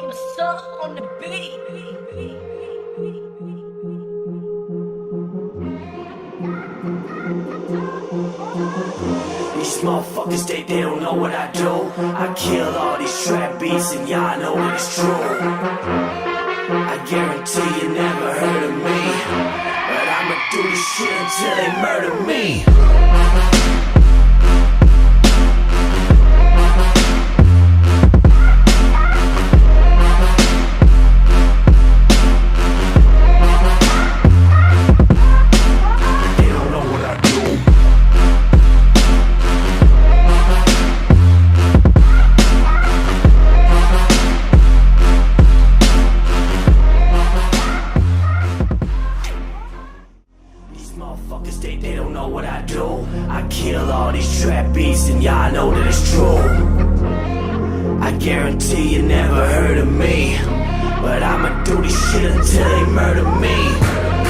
Mazur on the beat. These motherfuckers, they don't know what I do. I kill all these trap beats and y'all know that it's true. I guarantee you never heard of me, but I'ma do this shit until they murder me. Motherfuckers, they don't know what I do. I kill all these trap beats and y'all know that it's true. I guarantee you never heard of me, but I'ma do this shit until they murder me.